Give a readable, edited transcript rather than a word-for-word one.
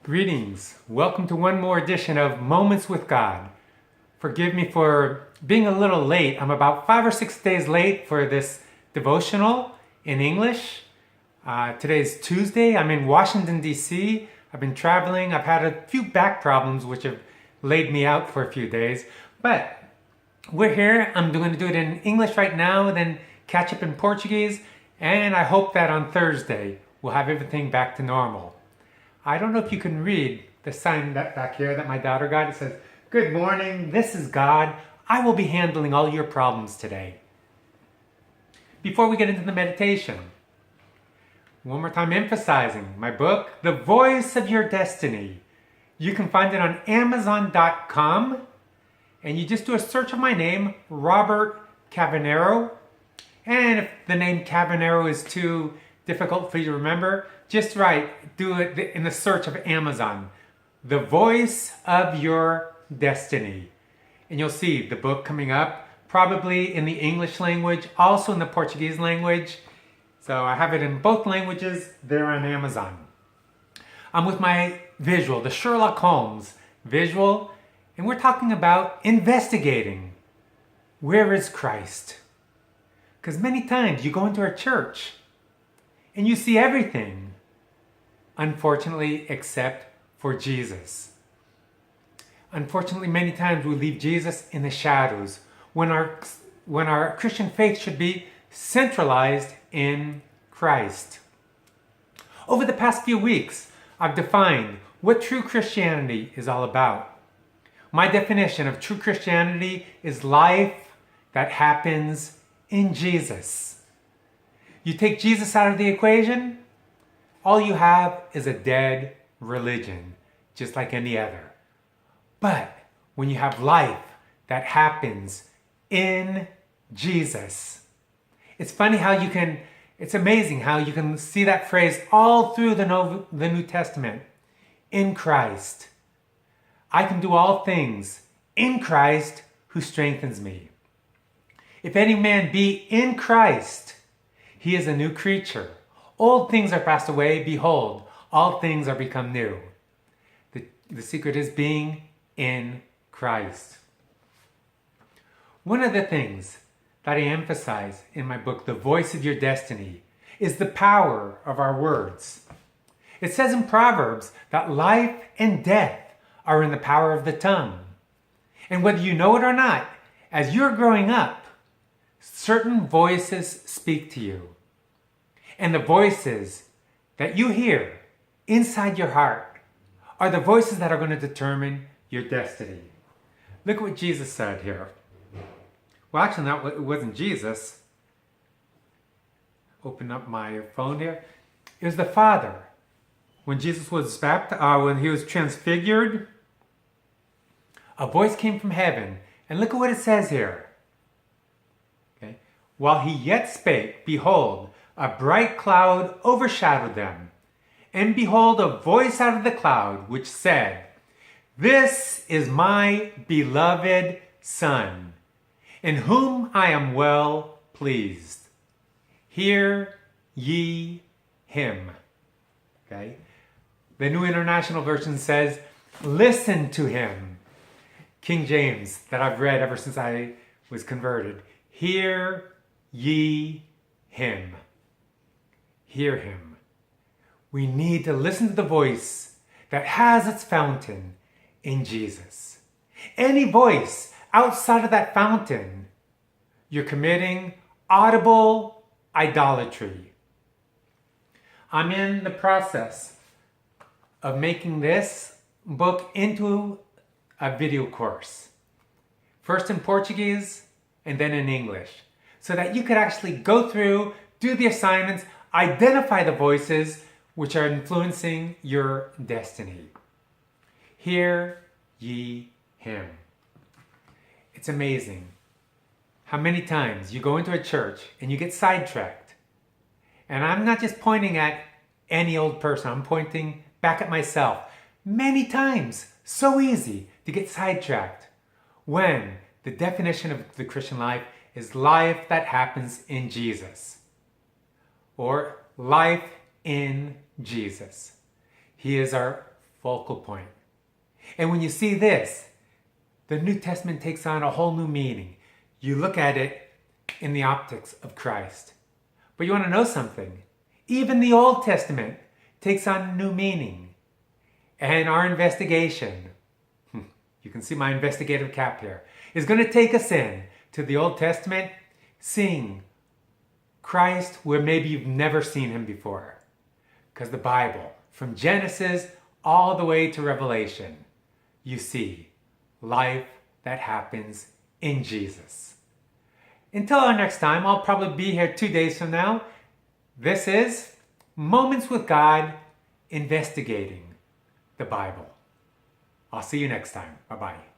Greetings. Welcome to one more edition of Moments with God. Forgive me for being a little late. I'm about 5 or 6 days late for this devotional in English. Today's Tuesday. I'm in Washington, D.C. I've been traveling. I've had a few back problems which have laid me out for a few days. But we're here. I'm going to do it in English right now, then catch up in Portuguese. And I hope that on Thursday we'll have everything back to normal. I don't know if you can read the sign that back here that my daughter got. It says, "Good morning, this is God. I will be handling all your problems today." Before we get into the meditation, one more time emphasizing my book, The Voice of Your Destiny. You can find it on Amazon.com, and you just do a search of my name, Robert Cavagnaro. And if the name Cavagnaro is too difficult for you to remember, just do it in the search of Amazon. The Voice of Your Destiny. And you'll see the book coming up, probably in the English language, also in the Portuguese language. So I have it in both languages there on Amazon. I'm with my visual, the Sherlock Holmes visual, and we're talking about investigating. Where is Christ? Because many times you go into a church and you see everything, unfortunately, except for Jesus. Unfortunately, many times we leave Jesus in the shadows when our Christian faith should be centralized in Christ. Over the past few weeks, I've defined what true Christianity is all about. My definition of true Christianity is life that happens in Jesus. You take Jesus out of the equation, all you have is a dead religion, just like any other. But when you have life that happens in Jesus, it's amazing how you can see that phrase all through the New Testament. In Christ. I can do all things in Christ who strengthens me. If any man be in Christ, he is a new creature. Old things are passed away. Behold, all things are become new. The secret is being in Christ. One of the things that I emphasize in my book, The Voice of Your Destiny, is the power of our words. It says in Proverbs that life and death are in the power of the tongue. And whether you know it or not, as you're growing up, certain voices speak to you. And the voices that you hear inside your heart are the voices that are going to determine your destiny. Look what Jesus said here. Well, actually, it wasn't Jesus. Open up my phone here. It was the Father. When Jesus was baptized, when he was transfigured, a voice came from heaven. And look at what it says here. Okay. While he yet spake, behold, a bright cloud overshadowed them. And behold, a voice out of the cloud, which said, "This is my beloved Son, in whom I am well pleased. Hear ye him." Okay? The New International Version says, "Listen to him." King James, that I've read ever since I was converted. Hear ye him. Hear him. We need to listen to the voice that has its fountain in Jesus. Any voice outside of that fountain, you're committing audible idolatry. I'm in the process of making this book into a video course. First in Portuguese and then in English. So that you could actually go through, do the assignments, identify the voices which are influencing your destiny. Hear ye him. It's amazing how many times you go into a church and you get sidetracked. And I'm not just pointing at any old person, I'm pointing back at myself. Many times, so easy to get sidetracked when the definition of the Christian life is life that happens in Jesus. Or life in Jesus. He is our focal point. And when you see this, the New Testament takes on a whole new meaning. You look at it in the optics of Christ. But you want to know something? Even the Old Testament takes on new meaning. And our investigation, you can see my investigative cap here, is going to take us in to the Old Testament, seeing Christ where maybe you've never seen him before. Because the Bible, from Genesis all the way to Revelation, you see life that happens in Jesus. Until our next time, I'll probably be here 2 days from now. This is Moments with God, investigating the Bible. I'll see you next time. Bye-bye.